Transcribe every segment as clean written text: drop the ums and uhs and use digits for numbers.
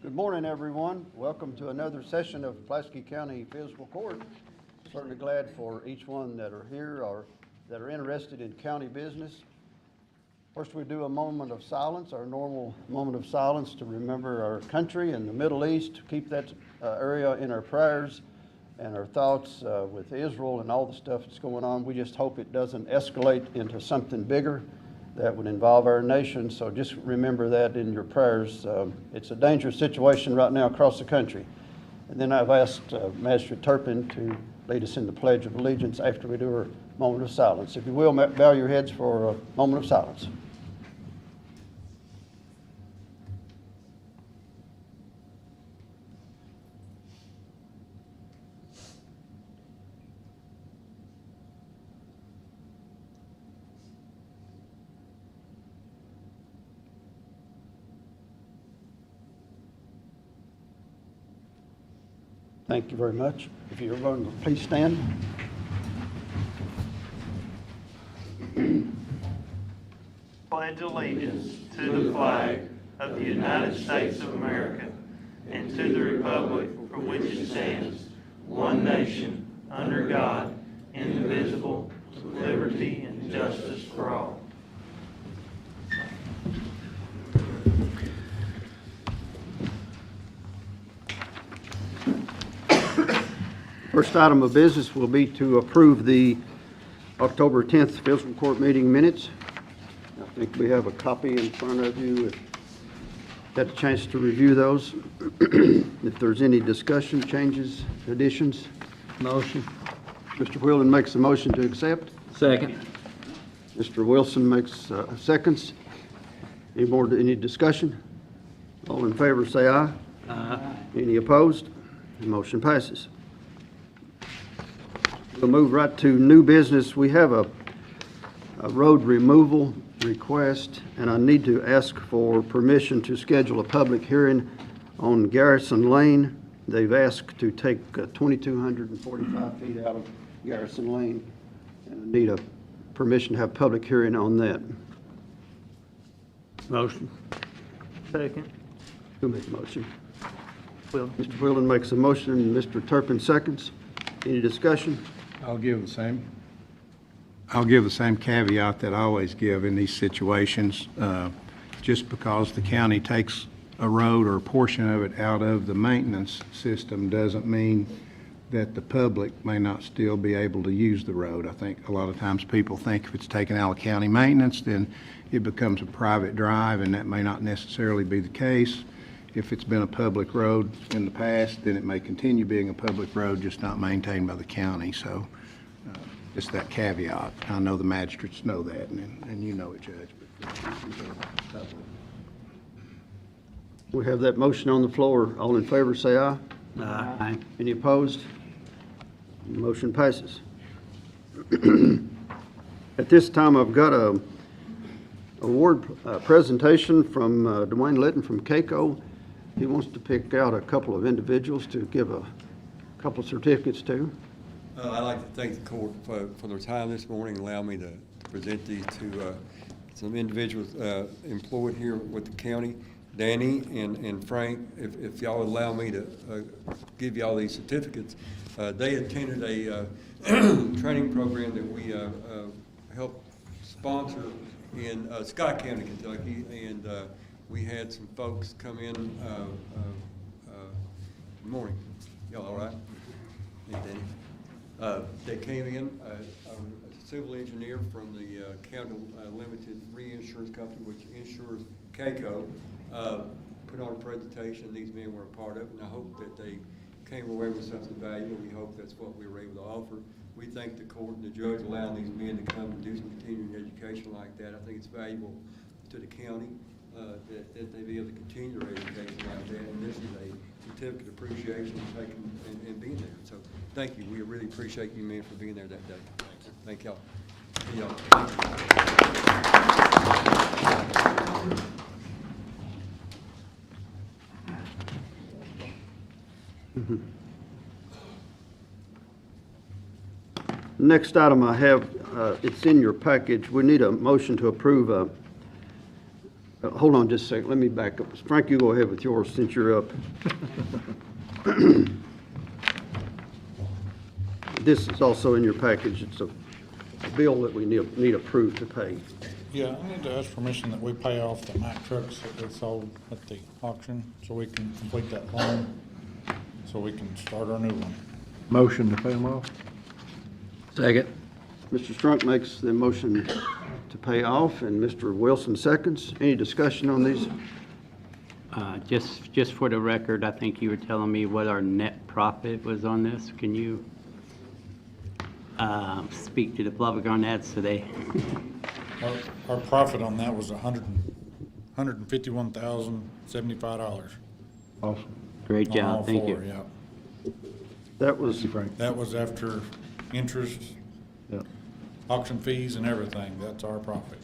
Good morning, everyone. Welcome to another session of Pulaski County Fiscal Court. Certainly glad for each one that are here or that are interested in county business. First, we do a moment of silence, our normal moment of silence to remember our country and the Middle East, keep that area in our prayers and our thoughts with Israel and all the stuff that's going on. We just hope it doesn't escalate into something bigger that would involve our nation. So just remember that in your prayers. It's a dangerous situation right now across the country. And then I've asked Magistrate Turpin to lead us in the Pledge of Allegiance after we do our moment of silence. If you will, bow your heads for a moment of silence. Thank you very much. If you're going to please stand. Pledge allegiance to the flag of the United States of America and to the republic for which it stands, one nation, under God, indivisible, with liberty and justice for all. First item of business will be to approve the October 10th fiscal court meeting minutes. I think we have a copy in front of you. If you had a chance to review those. If there's any discussion, changes, additions. Motion. Mr. Whelan makes a motion to accept. Second. Mr. Wilson makes seconds. Any discussion? All in favor say aye. Aye. Any opposed? The motion passes. We'll move right to new business. We have a road removal request, and I need to ask for permission to schedule a public hearing on Garrison Lane. They've asked to take 2,245 feet out of Garrison Lane, and I need a permission to have public hearing on that. Motion. Second. Who made the motion? Will. Mr. Whelan makes a motion, and Mr. Turpin seconds. Any discussion? I'll give the same caveat that I always give in these situations. Just because the county takes a road or a portion of it out of the maintenance system doesn't mean that the public may not still be able to use the road. I think a lot of times people think if it's taken out of county maintenance, then it becomes a private drive, and that may not necessarily be the case. If it's been a public road in the past, then it may continue being a public road, just not maintained by the county. So just that caveat. I know the magistrates know that, and you know it, Judge. But We have that motion on the floor. All in favor say aye. Aye. Any opposed? Motion passes. At this time, I've got a award presentation from Dwayne Litton from CAECO. He wants to pick out a couple of individuals to give a couple of certificates to. I'd like to thank the court for their time this morning and allow me to present these to some individuals employed here with the county. Danny and Frank, if y'all would allow me to give y'all these certificates. They attended a training program that we helped sponsor in Scott County, Kentucky, and we had some folks come in. Good morning. Y'all all right? Hey, Danny. They came in, a civil engineer from the County Limited Reinsurance Company, which insures CAECO, put on a presentation these men were a part of, and I hope that they came away with something valuable. We hope that's what we were able to offer. We thank the court and the judge allowing these men to come and do some continuing education like that. I think it's valuable to the county that they be able to continue their education like that, and this is a certificate of appreciation of taking and being there. So thank you. We really appreciate you men for being there that day. Thank y'all. Next item I have, it's in your package. We need a motion to approve Hold on just a second, let me back up. Frank, you go ahead with yours since you're up. This is also in your package. It's a bill that we need approved to pay. Yeah, I need to ask permission that we pay off the Mack trucks that they sold at the auction, so we can complete that loan, so we can start our new one. Motion to pay them off? Second. Mr. Strunk makes the motion to pay off, and Mr. Wilson seconds. Any discussion on these? Just for the record, I think you were telling me what our net profit was on this. Can you speak to the public on that so they? Our profit on that was $151,075. Awesome. Great on all job, thank four, you. yeah. That was, That was after interest, Yep. auction fees and everything. That's our profit.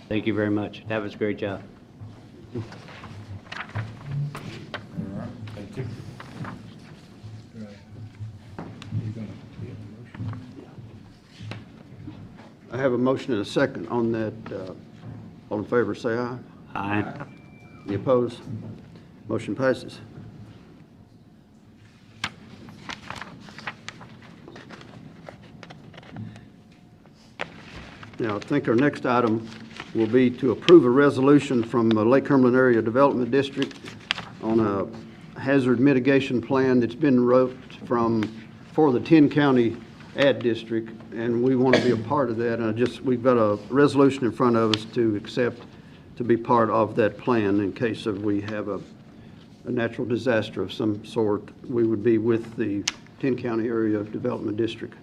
Thank you very much. That was a great job. All right, thank you. I have a motion and a second on that. All in favor, say aye. Aye. Any opposed? Motion passes. Now, I think our next item will be to approve a resolution from the Lake Cumberland Area Development District on a hazard mitigation plan that's been wrote for the 10-county ad district, and we want to be a part of that. And we've got a resolution in front of us to accept to be part of that plan in case we have a natural disaster of some sort. We would be with the 10-county area development district.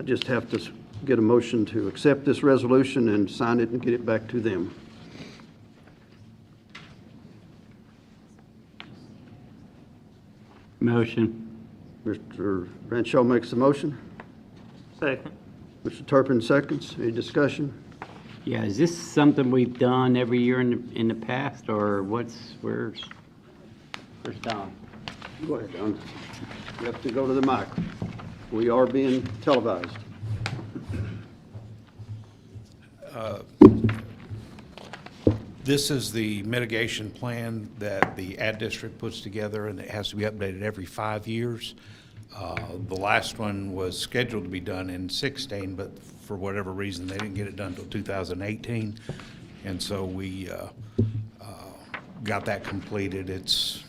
I just have to get a motion to accept this resolution and sign it and get it back to them. Motion. Mr. Renshaw makes the motion. Second. Mr. Turpin seconds. Any discussion? Yeah, is this something we've done every year in the past, or where's Don? Go ahead, Don. You have to go to the mic. We are being televised. This is the mitigation plan that the ad district puts together, and it has to be updated every 5 years. The last one was scheduled to be done in 2016, but for whatever reason, they didn't get it done until 2018. And so we got that completed. It's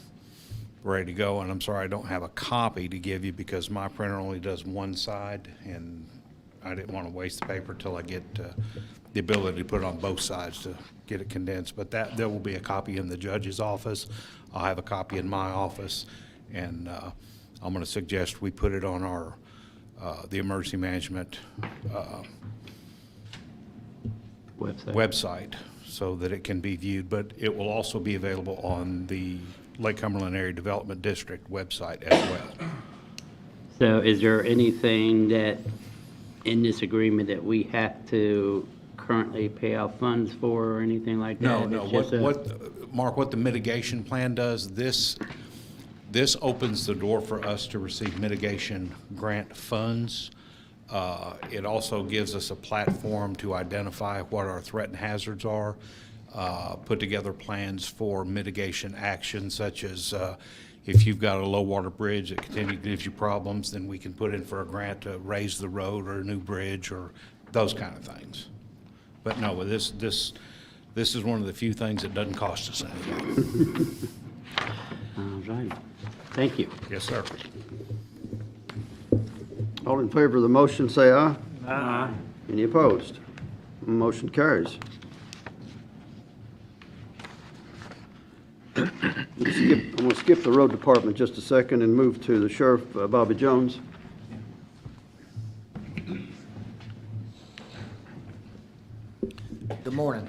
ready to go, and I'm sorry I don't have a copy to give you because my printer only does one side, and I didn't want to waste the paper till I get the ability to put it on both sides to get it condensed. But there will be a copy in the judge's office. I'll have a copy in my office, and I'm going to suggest we put it on our the emergency management website so that it can be viewed. But it will also be available on the Lake Cumberland Area Development District website as well. So is there anything that in this agreement that we have to currently pay out funds for or anything like that? No. It's just Mark, what the mitigation plan does, this opens the door for us to receive mitigation grant funds. It also gives us a platform to identify what our threat and hazards are, put together plans for mitigation actions, such as if you've got a low water bridge that continually gives you problems, then we can put in for a grant to raise the road or a new bridge or those kind of things. But no, this is one of the few things that doesn't cost us anything. all right. Thank you. Yes, sir. All in favor of the motion, say aye. Aye. Any opposed? Motion carries. I'm going to skip the road department just a second and move to the sheriff, Bobby Jones. Good morning.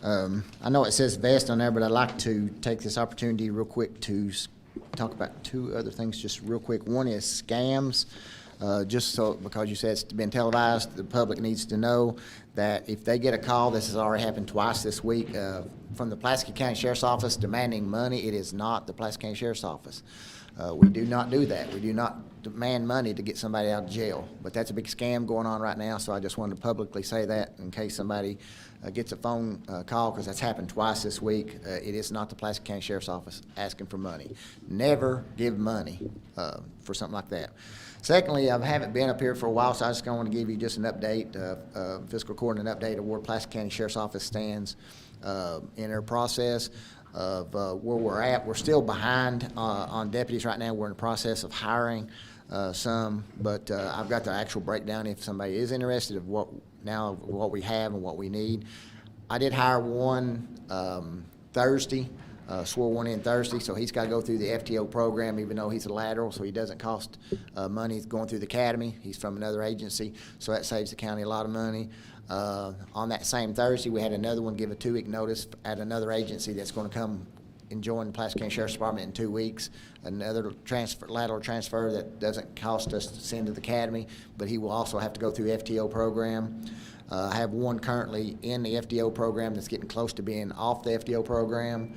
I know it says vest on there, but I'd like to take this opportunity real quick to talk about two other things just real quick. One is scams. Just so, because you said it's been televised, the public needs to know that if they get a call, this has already happened twice this week, from the Pulaski County Sheriff's Office demanding money, it is not the Pulaski County Sheriff's Office. We do not do that. We do not demand money to get somebody out of jail. But that's a big scam going on right now, so I just wanted to publicly say that in case somebody gets a phone call, because that's happened twice this week. It is not the Pulaski County Sheriff's Office asking for money. Never give money for something like that. Secondly, I haven't been up here for a while, so I just want to give you just an update, fiscal court, and an update of where Pulaski County Sheriff's Office stands in their process of where we're at. We're still behind on deputies right now. We're in the process of hiring some, but I've got the actual breakdown if somebody is interested of what we have and what we need. I did hire one Thursday, swore one in Thursday, so he's got to go through the FTO program, even though he's a lateral, so he doesn't cost money. He's going through the academy. He's from another agency, so that saves the county a lot of money. On that same Thursday, we had another one give a 2-week notice at another agency that's going to come and join the Pulaski County Sheriff's Department in 2 weeks. Another lateral transfer that doesn't cost us to send to the academy, but he will also have to go through the FTO program. I have one currently in the FTO program that's getting close to being off the FTO program.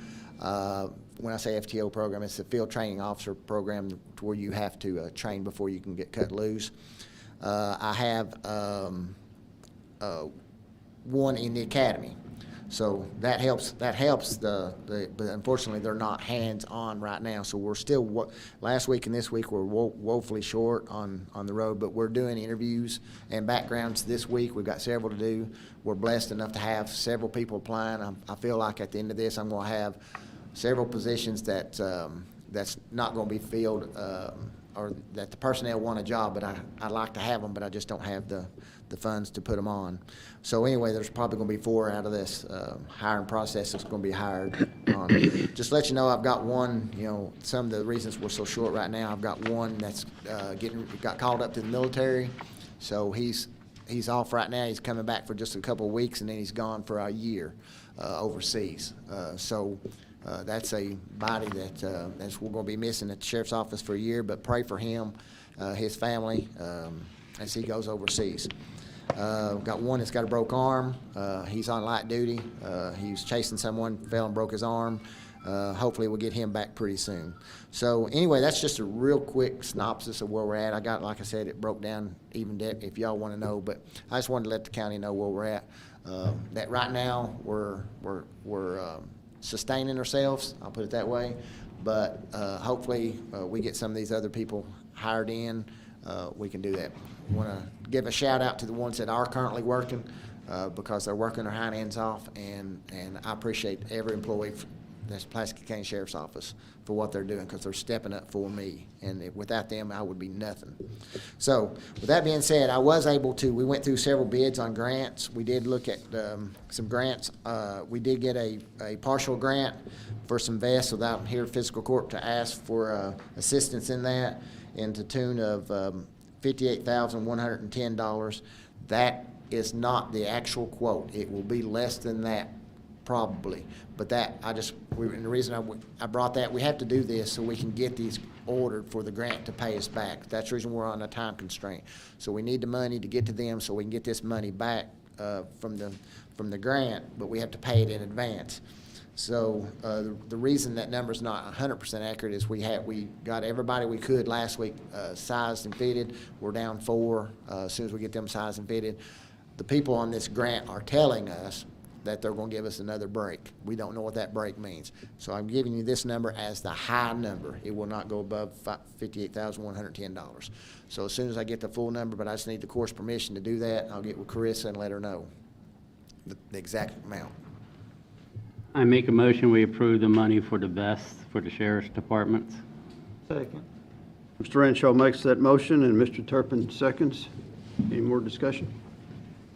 When I say FTO program, it's the Field Training Officer program to where you have to train before you can get cut loose. I have one in the academy. So that helps. But unfortunately, they're not hands-on right now. So we're still, last week and this week, we're woefully short on the road, but we're doing interviews and backgrounds this week. We've got several to do. We're blessed enough to have several people applying. I feel like at the end of this, I'm going to have several positions that's not going to be filled, or that the personnel want a job, but I'd like to have them, but I just don't have the funds to put them on. So anyway, there's probably going to be 4 out of this hiring process that's going to be hired on. Just to let you know, I've got one, some of the reasons we're so short right now, I've got one that's got called up to the military. So he's off right now. He's coming back for just a couple of weeks, and then he's gone for a year overseas. That's a body that we're going to be missing at the sheriff's office for a year, but pray for him, his family, as he goes overseas. Got one that's got a broke arm. He's on light duty. He was chasing someone, fell and broke his arm. Hopefully we'll get him back pretty soon. So anyway, that's just a real quick synopsis of where we're at. I got, like I said, it broke down even depth if y'all want to know, but I just wanted to let the county know where we're at. That right now we're sustaining ourselves, I'll put it that way, but hopefully we get some of these other people hired in. We can do that. I want to give a shout out to the ones that are currently working because they're working their hind ends off, and I appreciate every employee that's Pulaski County Sheriff's Office for what they're doing, because they're stepping up for me, and without them I would be nothing. So with that being said, I was able to, we went through several bids on grants. We did look at some grants. We did get a partial grant for some vests without here at fiscal court to ask for assistance in that, in the tune of $58,110. That is not the actual quote. It will be less than that probably, but that and the reason I brought that, we have to do this so we can get these ordered for the grant to pay us back. That's the reason we're on a time constraint. So we need the money to get to them so we can get this money back from the grant, but we have to pay it in advance. So the reason that number's not 100% accurate is we got everybody we could last week sized and fitted. We're down 4 as soon as we get them sized and fitted. The people on this grant are telling us that they're going to give us another break. We don't know what that break means. So I'm giving you this number as the high number. It will not go above $58,110. So as soon as I get the full number, but I just need the court's permission to do that, I'll get with Carissa and let her know the exact amount. I make a motion, we approve the money for the vest for the sheriff's departments. Second. Mr. Renshaw makes that motion, and Mr. Turpin seconds. Any more discussion?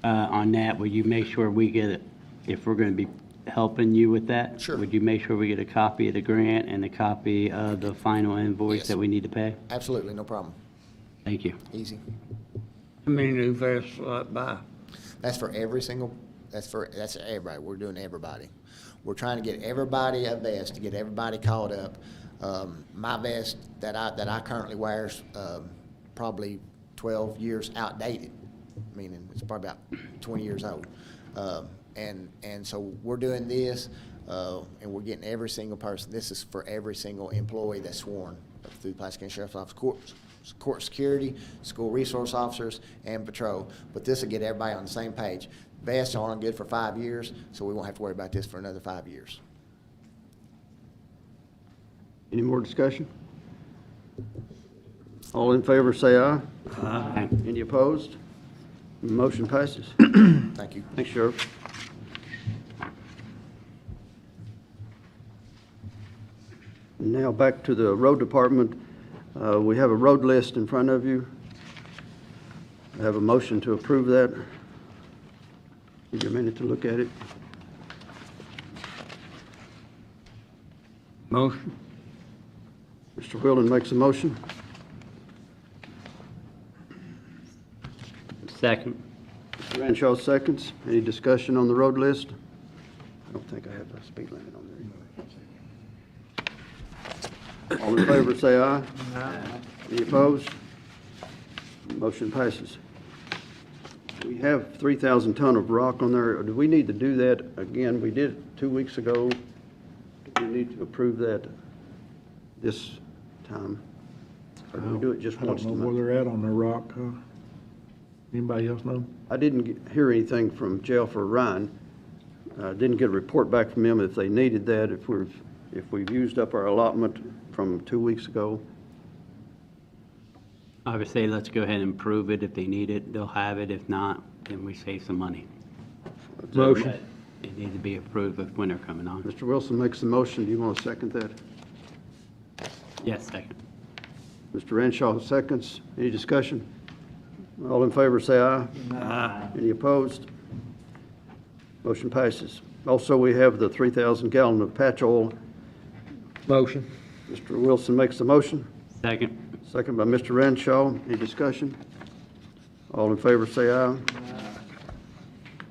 On that, will you make sure we get it, if we're going to be helping you with that? Sure. Would you make sure we get a copy of the grant and a copy of the final invoice Yes. that we need to pay? Absolutely, no problem. Thank you. Easy. How many new vests will that buy? That's for every single, that's everybody. We're doing everybody. We're trying to get everybody a vest, to get everybody caught up. My vest that I currently wear is probably 12 years outdated, meaning it's probably about 20 years old. And so we're doing this, and we're getting every single person. This is for every single employee that's sworn through Pulaski County Sheriff's Office, court security, school resource officers, and patrol. But this will get everybody on the same page. Vests are good for 5 years, so we won't have to worry about this for another 5 years. Any more discussion? All in favor, say aye. Aye. Any opposed? Motion passes. Thank you. Thanks, Sheriff. Now back to the road department. We have a road list in front of you. I have a motion to approve that. Give you a minute to look at it. Motion. Mr. Whelan makes a motion. Second. Mr. Renshaw seconds. Any discussion on the road list? I don't think I have a speed limit on there. All in favor, say aye. Aye. Any opposed? Motion passes. We have 3,000 ton of rock on there. Do we need to do that again? We did it 2 weeks ago. Do we need to approve that this time? Or do we do it just I once a don't know where month? they're at on their rock, Anybody else know? I didn't hear anything from Jeff or Ryan. Didn't get a report back from them if they needed that, if we've used up our allotment from 2 weeks ago. I would say let's go ahead and approve it. If they need it, they'll have it. If not, then we save some money. Motion. It needs to be approved with winter coming on. Mr. Wilson makes the motion. Do you want to second that? Yes, second. Mr. Renshaw seconds. Any discussion? All in favor, say aye. Aye. Any opposed? Motion passes. Also, we have the 3,000 gallon of patch oil. Motion. Mr. Wilson makes the motion. Second. Second by Mr. Renshaw. Any discussion? All in favor, say aye.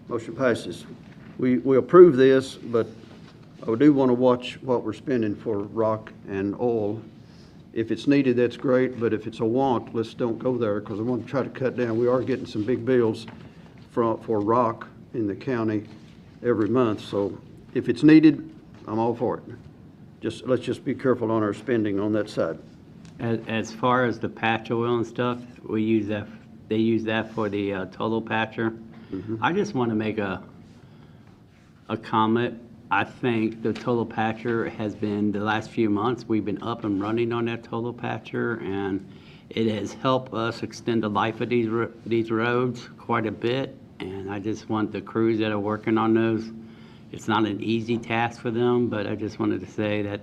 Motion passes. We approve this, but I do want to watch what we're spending for rock and oil. If it's needed, that's great, but if it's a want, let's don't go there, because I want to try to cut down. We are getting some big bills for rock in the county every month, so if it's needed, I'm all for it. Let's just be careful on our spending on that side. As far as the patch oil and stuff, we use that, they use that for the total patcher. I just want to make a comment. I think the total patcher has been, the last few months, we've been up and running on that total patcher, and it has helped us extend the life of these roads quite a bit. And I just want the crews that are working on those, it's not an easy task for them, but I just wanted to say that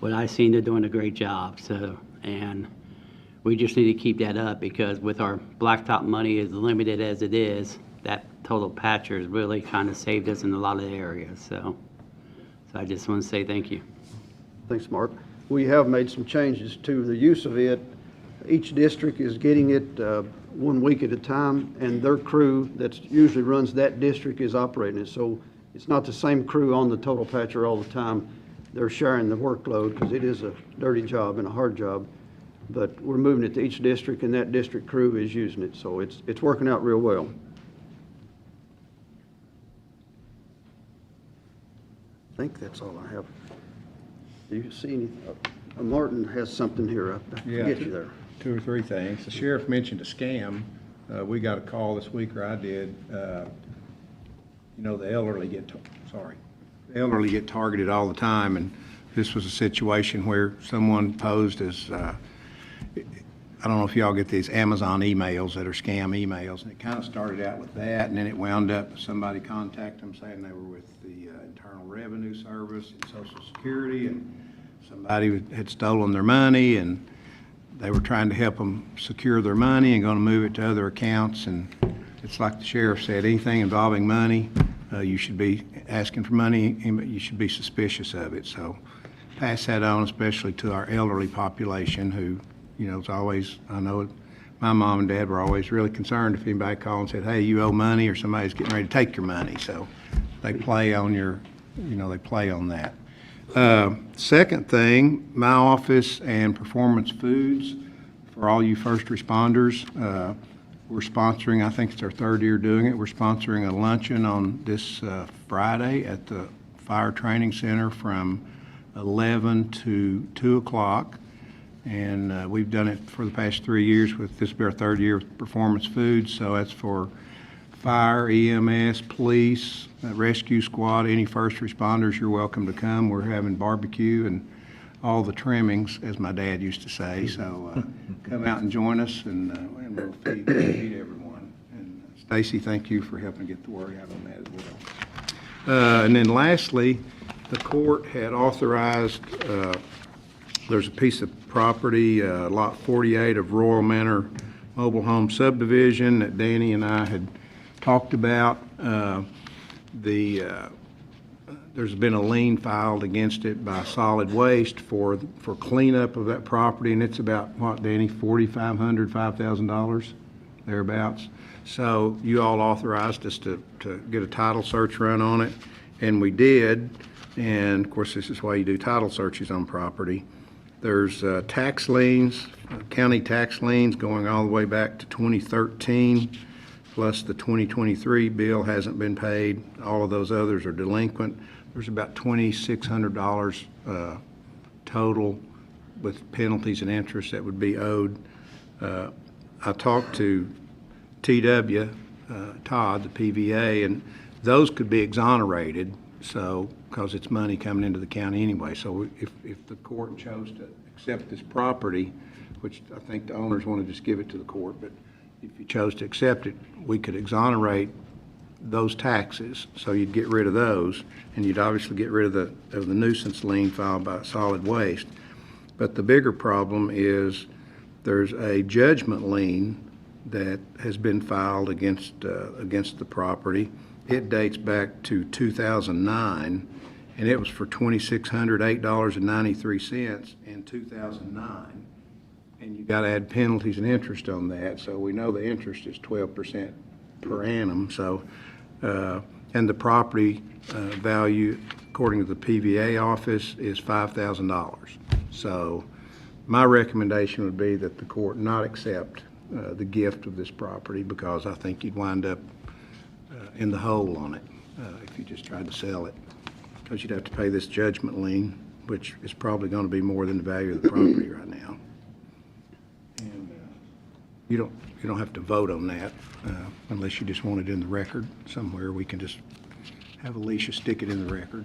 what I've seen, they're doing a great job. So, and we just need to keep that up, because with our blacktop money as limited as it is, that total patcher has really kind of saved us in a lot of areas. So I just want to say thank you. Thanks, Mark. We have made some changes to the use of it. Each district is getting it 1 week at a time, and their crew that usually runs that district is operating it. So it's not the same crew on the total patcher all the time. They're sharing the workload, because it is a dirty job and a hard job. But we're moving it to each district, and that district crew is using it. So it's working out real well. I think that's all I have. Do you see any? Martin has something here. I Yeah. get you there. 2 or 3 things. The sheriff mentioned a scam. We got a call this week, or I did. The elderly the elderly get targeted all the time, and this was a situation where someone posed as, I don't know if y'all get these Amazon emails that are scam emails, and it kind of started out with that, and then it wound up somebody contacted them saying they were with the Internal Revenue Service and Social Security, and somebody had stolen their money, and they were trying to help them secure their money and going to move it to other accounts. And it's like the sheriff said, anything involving money, you should be asking for money, you should be suspicious of it. So pass that on, especially to our elderly population who, it's always, I know my mom and dad were always really concerned if anybody called and said, hey, you owe money, or somebody's getting ready to take your money. So they play on they play on that. Second thing, my office and Performance Foods, for all you first responders, we're sponsoring, I think it's our 3rd year doing it, we're sponsoring a luncheon on this Friday at the Fire Training Center from 11 to 2 o'clock. And we've done it for the past 3 years with, this will be our third year with Performance Foods. So that's for fire, EMS, police, rescue squad, any first responders, you're welcome to come. We're having barbecue and all the trimmings, as my dad used to say. So come out and join us, and we'll feed everyone. And Stacy, thank you for helping get the word out on that as well. And then lastly, the court had authorized, there's a piece of property, Lot 48 of Royal Manor Mobile Home Subdivision that Danny and I had talked about. There's been a lien filed against it by Solid Waste for cleanup of that property, and it's about, what, Danny, $4,500, $5,000, thereabouts. So you all authorized us to get a title search run on it, and we did. And of course, this is why you do title searches on property. There's tax liens, county tax liens going all the way back to 2013, plus the 2023 bill hasn't been paid. All of those others are delinquent. There's about $2,600 total with penalties and interest that would be owed. I talked to TW, Todd, the PVA, and those could be exonerated, so, because it's money coming into the county anyway. So if the court chose to accept this property, which I think the owners want to just give it to the court, but if you chose to accept it, we could exonerate those taxes, so you'd get rid of those, and you'd obviously get rid of the nuisance lien filed by Solid Waste. But the bigger problem is there's a judgment lien that has been filed against the property. It dates back to 2009, and it was for $2,608.93 in 2009. And you got to add penalties and interest on that, so we know the interest is 12% per annum. So, and the property value, according to the PVA office, is $5,000. So, my recommendation would be that the court not accept the gift of this property, because I think you'd wind up in the hole on it if you just tried to sell it, because you'd have to pay this judgment lien, which is probably going to be more than the value of the property right now. And you don't have to vote on that unless you just want it in the record somewhere. We can just have Alicia stick it in the record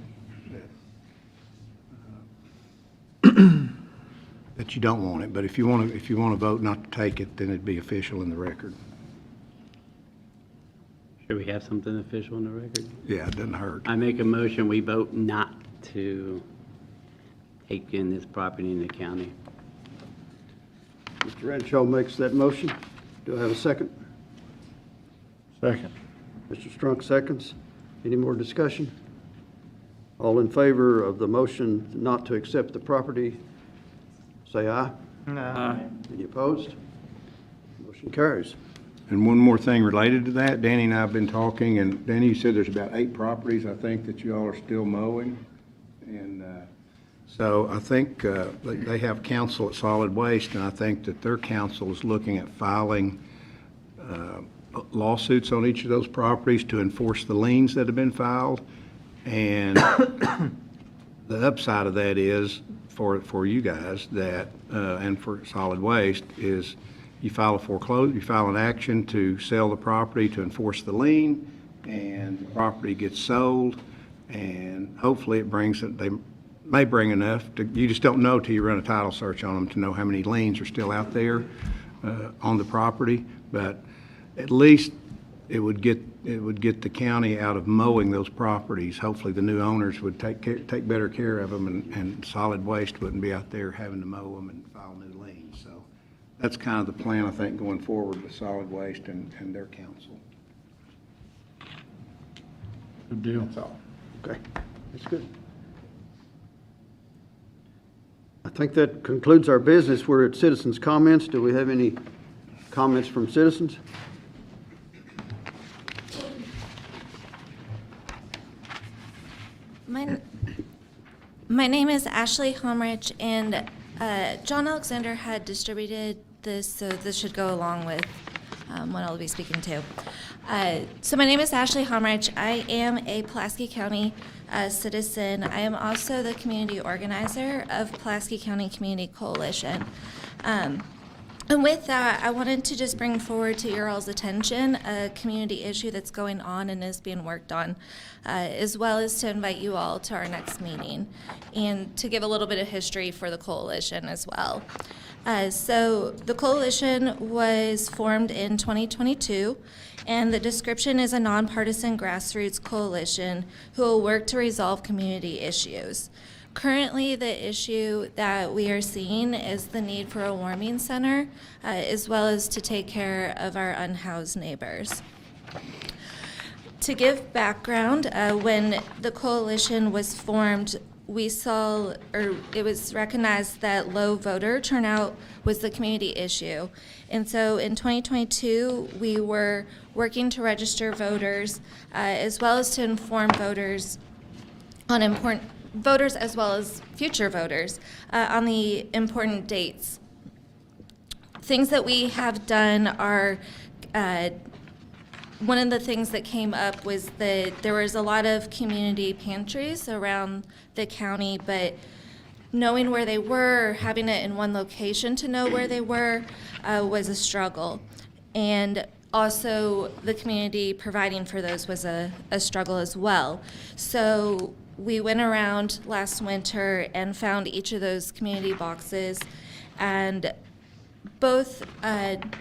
that you don't want it. But if you want to vote not to take it, then it'd be official in the record. Should we have something official in the record? Yeah, it doesn't hurt. I make a motion, we vote not to take in this property in the county. Mr. Renshaw makes that motion. Do I have a second? Second. Mr. Strunk seconds. Any more discussion? All in favor of the motion not to accept the property, say aye. Aye. Any opposed? Motion carries. And one more thing related to that, Danny and I have been talking, and Danny, you said there's about 8 properties, I think, that you all are still mowing. And so I think they have counsel at Solid Waste, and I think that their counsel is looking at filing lawsuits on each of those properties to enforce the liens that have been filed. And the upside of that is, for you guys, that, and for Solid Waste, is you file an action to sell the property to enforce the lien, and the property gets sold, and hopefully they may bring enough you just don't know till you run a title search on them to know how many liens are still out there on the property. But at least it would get the county out of mowing those properties. Hopefully the new owners would take better care of them, and Solid Waste wouldn't be out there having to mow them and file new liens. So that's kind of the plan, I think, going forward with Solid Waste and their counsel. Good deal. That's all. Okay, that's good. I think that concludes our business. We're at citizens' comments. Do we have any comments from citizens? My name is Ashley Homrich, and John Alexander had distributed this, so this should go along with what I'll be speaking to. So my name is Ashley Homrich. I am a Pulaski County citizen. I am also the community organizer of Pulaski County Community Coalition. And with that, I wanted to just bring forward to your all's attention a community issue that's going on and is being worked on, as well as to invite you all to our next meeting and to give a little bit of history for the coalition as well. So the coalition was formed in 2022, and the description is a nonpartisan grassroots coalition who will work to resolve community issues. Currently, the issue that we are seeing is the need for a warming center, as well as to take care of our unhoused neighbors. To give background, when the coalition was formed, we saw, or it was recognized that low voter turnout was the community issue. And so in 2022, we were working to register voters, as well as to inform voters on important voters as well as future voters on the important dates. Things that we have done are, one of the things that came up was that there was a lot of community pantries around the county, but knowing where they were, having it in one location to know where they were, was a struggle. And also the community providing for those was a struggle as well. So we went around last winter and found each of those community boxes and both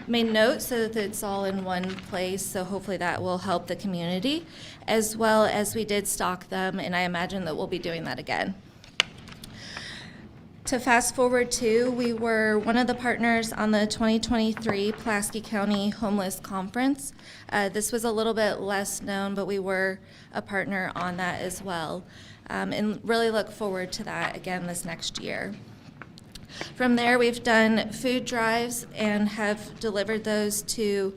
made notes so that it's all in one place, so hopefully that will help the community, as well as we did stock them, and I imagine that we'll be doing that again. To fast forward to, we were one of the partners on the 2023 Pulaski County Homeless Conference. This was a little bit less known, but we were a partner on that as well, and really look forward to that again this next year. From there, we've done food drives and have delivered those to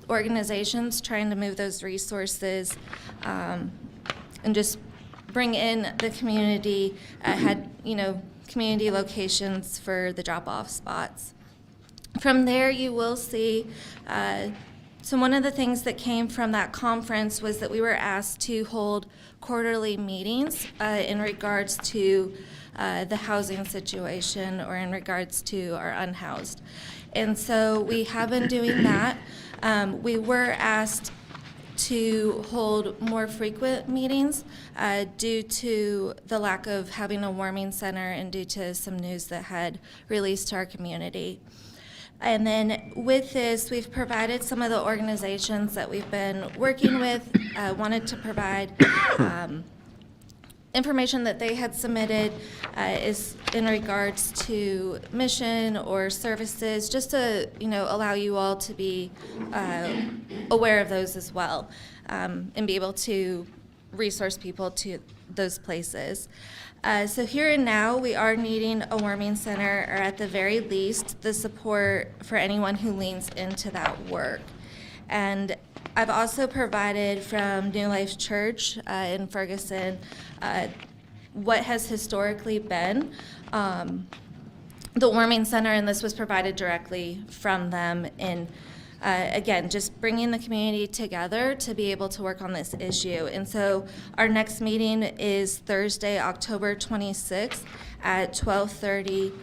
organizations trying to move those resources and just bring in the community, community locations for the drop-off spots. From there, you will see, so one of the things that came from that conference was that we were asked to hold quarterly meetings in regards to the housing situation or in regards to our unhoused. And so we have been doing that. We were asked to hold more frequent meetings due to the lack of having a warming center and due to some news that had released to our community. And then with this, we've provided some of the organizations that we've been working with, wanted to provide information that they had submitted is in regards to mission or services, just to allow you all to be aware of those as well, and be able to resource people to those places. So here and now, we are needing a warming center, or at the very least, the support for anyone who leans into that work. And I've also provided from New Life Church in Ferguson what has historically been the warming center, and this was provided directly from them in, again, just bringing the community together to be able to work on this issue. And so our next meeting is Thursday, October 26th at 12:30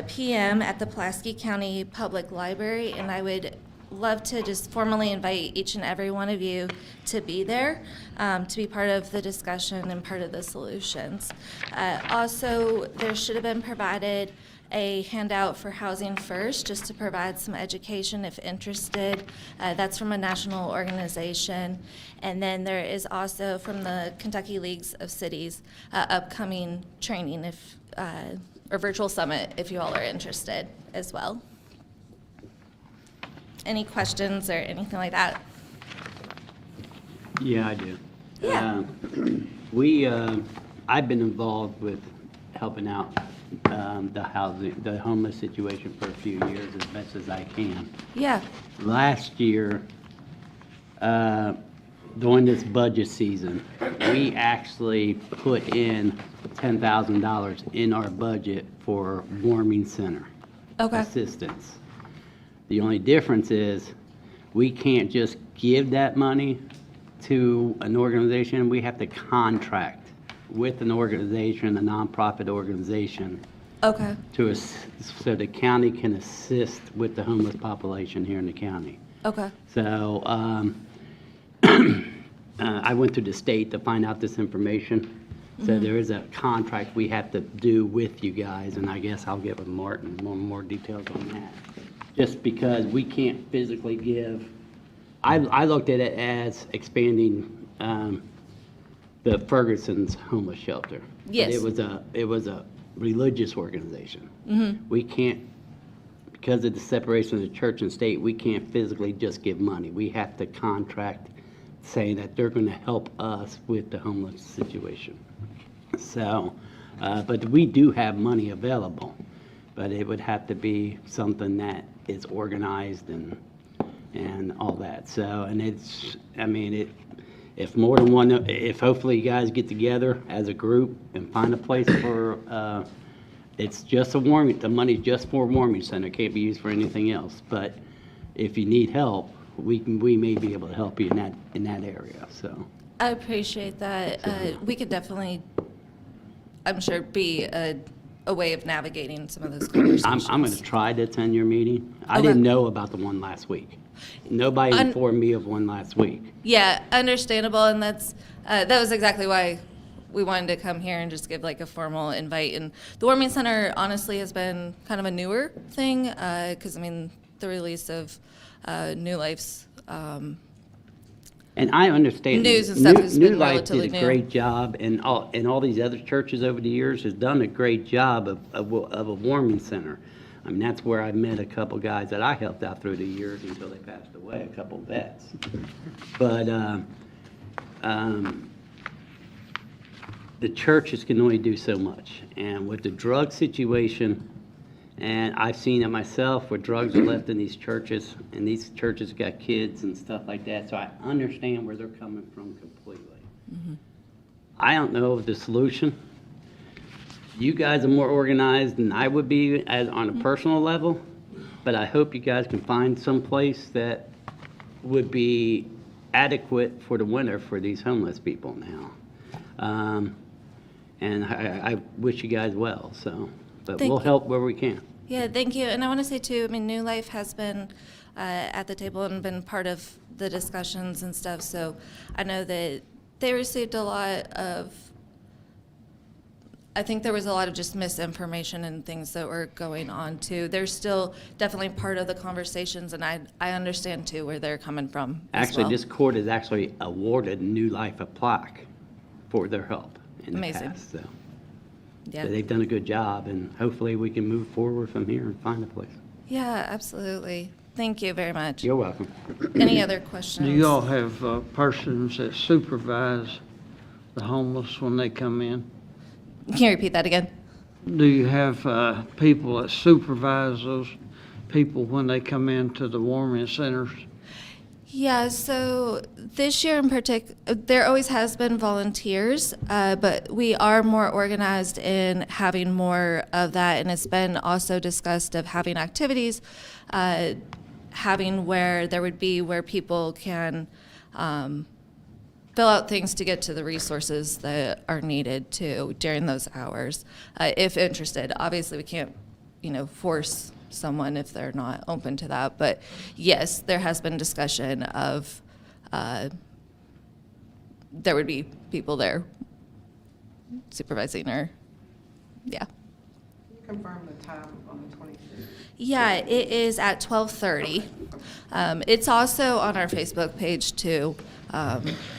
p.m. at the Pulaski County Public Library, and I would love to just formally invite each and every one of you to be there, to be part of the discussion and part of the solutions. Also, there should have been provided a handout for Housing First, just to provide some education if interested. That's from a national organization. And then there is also from the Kentucky Leagues of Cities upcoming training if, or virtual summit if you all are interested as well. Any questions or anything like that? Yeah, I do. Yeah. I've been involved with helping out the homeless situation for a few years as best as I can. Yeah. Last year, during this budget season, we actually put in $10,000 in our budget for warming center Okay. assistance. The only difference is we can't just give that money to an organization. We have to contract with an organization, a nonprofit organization, Okay. so the county can assist with the homeless population here in the county. Okay. So I went to the state to find out this information. So there is a contract we have to do with you guys, and I guess I'll get with Martin more details on that. Just because we can't physically give, I looked at it as expanding the Ferguson's homeless shelter. But Yes. it was a religious organization. We can't, because of the separation of the church and state, we can't physically just give money. We have to contract saying that they're going to help us with the homeless situation. So, but we do have money available, but it would have to be something that is organized and all that. So, and it's, I mean, if more than one, if hopefully you guys get together as a group and find a place for, it's just the money's just for a warming center, can't be used for anything else. But if you need help, we may be able to help you in that area, so. I appreciate that. We could definitely, I'm sure, be a way of navigating some of those conversations. I'm going to try to attend your meeting. I Okay. didn't know about the one last week. Nobody informed me of one last week. Yeah, understandable, and that was exactly why we wanted to come here and just give like a formal invite. And the Warming Center honestly has been kind of a newer thing, because I mean, the release of New Life's, And I understand. News and stuff has New been Life relatively did a new. great job, and all these other churches over the years has done a great job of a warming center. I mean, that's where I met a couple guys that I helped out through the years until they passed away, a couple vets. But the churches can only do so much. And with the drug situation, and I've seen it myself where drugs are left in these churches, and these churches got kids and stuff like that, so I understand where they're coming from completely. I don't know the solution. You guys are more organized than I would be on a personal level, but I hope you guys can find some place that would be adequate for the winter for these homeless people now. And I wish you guys well, so, but Thank we'll you. help where we can. Yeah, thank you. And I want to say too, I mean, New Life has been at the table and been part of the discussions and stuff. So I know that they received a lot of, I think there was a lot of just misinformation and things that were going on too. They're still definitely part of the conversations, and I understand too where they're coming from as Actually, well. this court has actually awarded New Life a plaque for their help in the Amazing. past, so. Yeah. So they've done a good job, and hopefully we can move forward from here and find a place. Yeah, absolutely. Thank you very much. You're welcome. Any other questions? Do y'all have persons that supervise the homeless when they come in? Can you repeat that again? Do you have people that supervise those people when they come into the warming centers? Yeah, so this year in particular, there always has been volunteers, but we are more organized in having more of that, and it's been also discussed of having activities, having where there would be where people can fill out things to get to the resources that are needed too during those hours, if interested. Obviously, we can't, force someone if they're not open to that. But yes, there has been discussion of there would be people there supervising or, yeah. Confirm the time on the 26th. Yeah, it is at 12:30. It's also on our Facebook page too.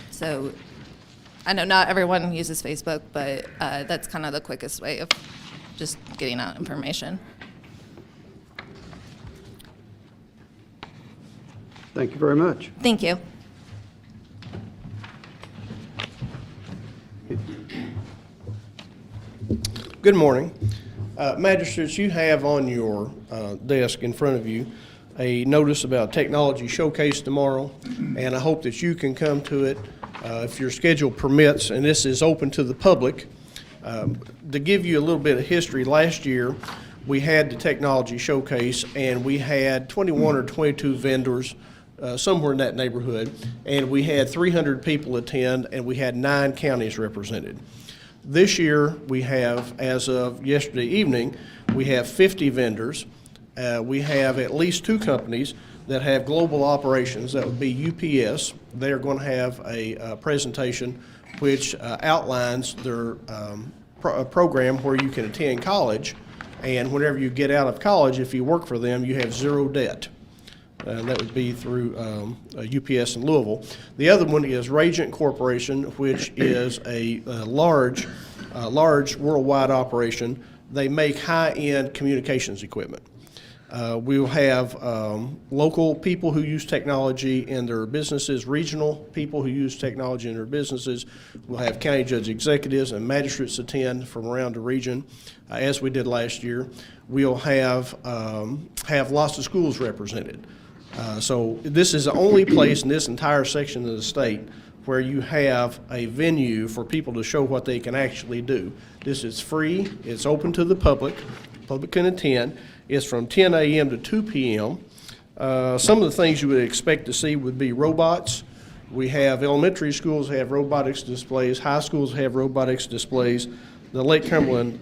So I know not everyone uses Facebook, but that's kind of the quickest way of just getting out information. Thank you very much. Thank you. Good morning. Magistrates, you have on your desk in front of you a notice about technology showcase tomorrow, and I hope that you can come to it if your schedule permits, and this is open to the public. To give you a little bit of history, last year we had the technology showcase, and we had 21 or 22 vendors somewhere in that neighborhood, and we had 300 people attend, and we had 9 counties represented. This year, we have, as of yesterday evening, we have 50 vendors. We have at least 2 companies that have global operations. That would be UPS. They're going to have a presentation which outlines their program where you can attend college, and whenever you get out of college, if you work for them, you have 0 debt. And that would be through UPS in Louisville. The other one is Ragent Corporation, which is a large worldwide operation. They make high-end communications equipment. We will have local people who use technology in their businesses, regional people who use technology in their businesses. We'll have county judge executives and magistrates attend from around the region, as we did last year. We'll have lots of schools represented. So this is the only place in this entire section of the state where you have a venue for people to show what they can actually do. This is free. It's open to the public. The public can attend. It's from 10 a.m. to 2 p.m. Some of the things you would expect to see would be robots. We have elementary schools have robotics displays. High schools have robotics displays. The Lake Cumberland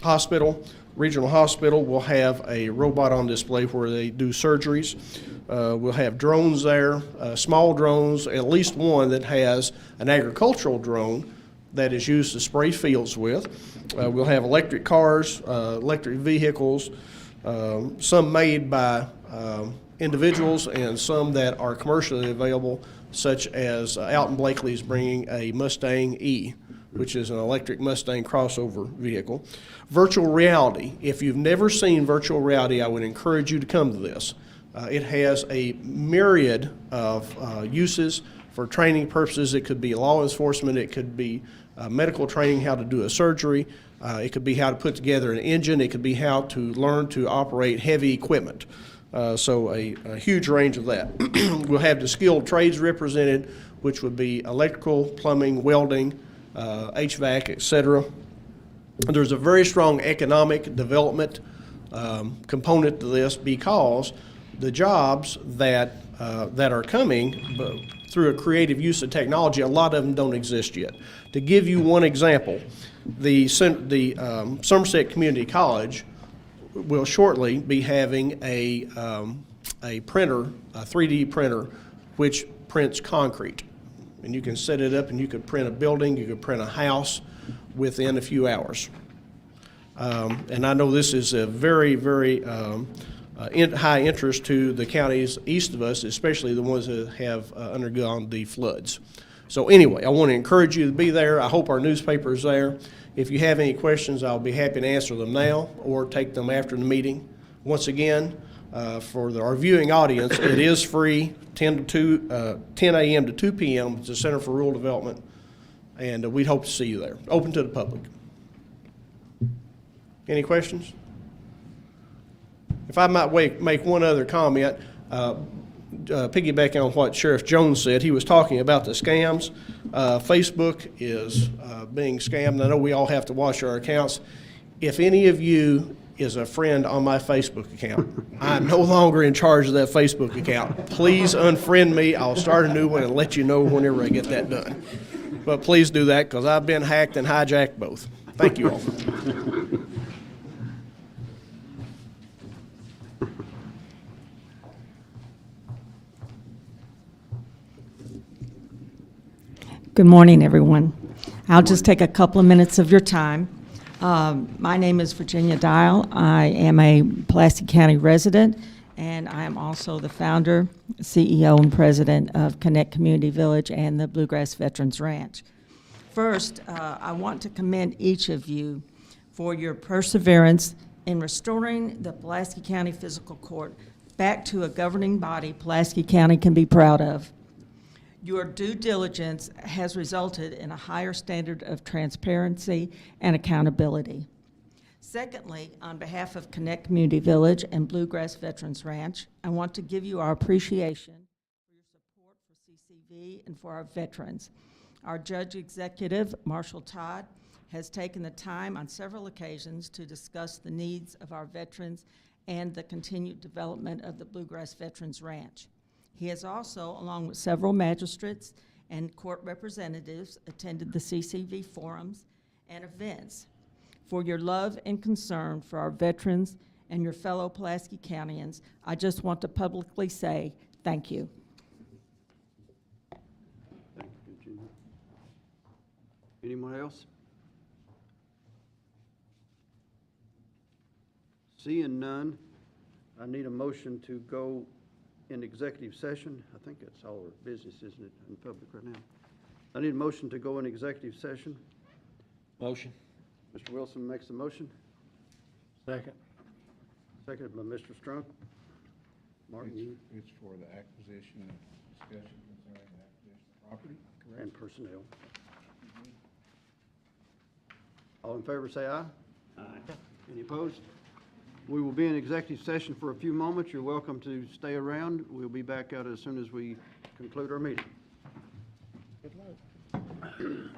Hospital, Regional Hospital, will have a robot on display where they do surgeries. We'll have drones there, small drones, at least one that has an agricultural drone that is used to spray fields with. We'll have electric cars, electric vehicles, some made by individuals and some that are commercially available, such as Alton Blakely is bringing a Mustang E, which is an electric Mustang crossover vehicle. Virtual reality. If you've never seen virtual reality, I would encourage you to come to this. It has a myriad of uses for training purposes. It could be law enforcement. It could be medical training, how to do a surgery. It could be how to put together an engine. It could be how to learn to operate heavy equipment. So a huge range of that. We'll have the skilled trades represented, which would be electrical, plumbing, welding, HVAC, et cetera. There's a very strong economic development component to this, because the jobs that are coming through a creative use of technology, a lot of them don't exist yet. To give you one example, the Somerset Community College will shortly be having a printer, a 3D printer, which prints concrete. And you can set it up and you could print a building, you could print a house within a few hours. And I know this is a very, very high interest to the counties east of us, especially the ones that have undergone the floods. So anyway, I want to encourage you to be there. I hope our newspaper is there. If you have any questions, I'll be happy to answer them now or take them after the meeting. Once again, for our viewing audience, it is free, 10 a.m. to 2 p.m. It's the Center for Rural Development, and we'd hope to see you there. Open to the public. Any questions? If I might make one other comment, piggybacking on what Sheriff Jones said, he was talking about the scams. Facebook is being scammed. I know we all have to watch our accounts. If any of you is a friend on my Facebook account, I'm no longer in charge of that Facebook account. Please unfriend me. I'll start a new one and let you know whenever I get that done. But please do that, because I've been hacked and hijacked both. Thank you all. Good morning, everyone. I'll just take a couple of minutes of your time. My name is Virginia Dial. I am a Pulaski County resident, and I am also the founder, CEO, and president of Connect Community Village and the Bluegrass Veterans Ranch. First, I want to commend each of you for your perseverance in restoring the Pulaski County Physical Court back to a governing body Pulaski County can be proud of. Your due diligence has resulted in a higher standard of transparency and accountability. Secondly, on behalf of Connect Community Village and Bluegrass Veterans Ranch, I want to give you our appreciation for your support for CCV and for our veterans. Our Judge Executive, Marshall Todd, has taken the time on several occasions to discuss the needs of our veterans and the continued development of the Bluegrass Veterans Ranch. He has also, along with several magistrates and court representatives, attended the CCV forums and events. For your love and concern for our veterans and your fellow Pulaski Countyans, I just want to publicly say thank you. Thank you, Virginia. Anyone else? Seeing none, I need a motion to go in executive session. I think that's all our business, isn't it, in public right now? I need a motion to go in executive session. Motion. Mr. Wilson makes the motion, Second. seconded by Mr. Strunk. Martin, you It's for the acquisition of discussion concerning the acquisition of property, correct? and personnel. All in favor, say aye. Aye. Any opposed? We will be in executive session for a few moments. You're welcome to stay around. We'll be back out as soon as we conclude our meeting. Good luck.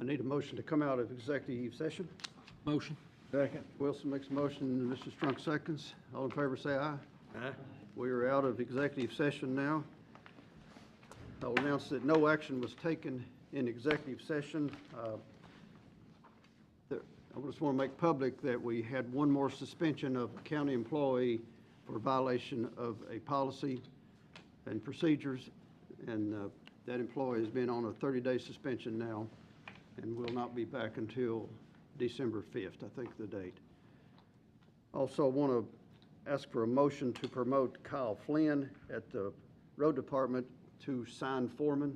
I need a motion to come out of executive session. Motion. Second. Wilson makes a motion, Mr. Strunk seconds. All in favor, say aye. Aye. We are out of executive session now. I will announce that no action was taken in executive session. I just want to make public that we had one more suspension of a county employee for violation of a policy and procedures, and that employee has been on a 30-day suspension now and will not be back until December 5th, I think the date. Also want to ask for a motion to promote Kyle Flynn at the road department to sign foreman.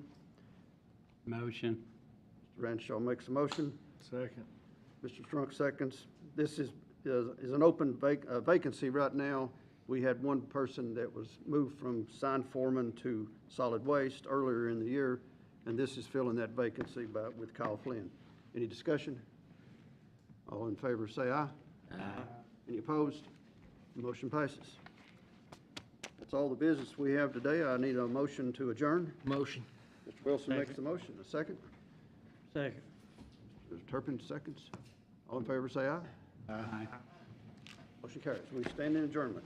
Motion. Mr. Ranshaw makes a motion. Second. Mr. Strunk seconds. This is an open vacancy right now. We had one person that was moved from sign foreman to solid waste earlier in the year, and this is filling that vacancy with Kyle Flynn. Any discussion? All in favor say aye. Aye. Any opposed? Motion passes. That's all the business we have today. I need a motion to adjourn. Motion. Mr. Wilson makes the motion. A second? Second. Mr. Turpin seconds. All in favor say aye. Aye. Motion carries. We stand in adjournment.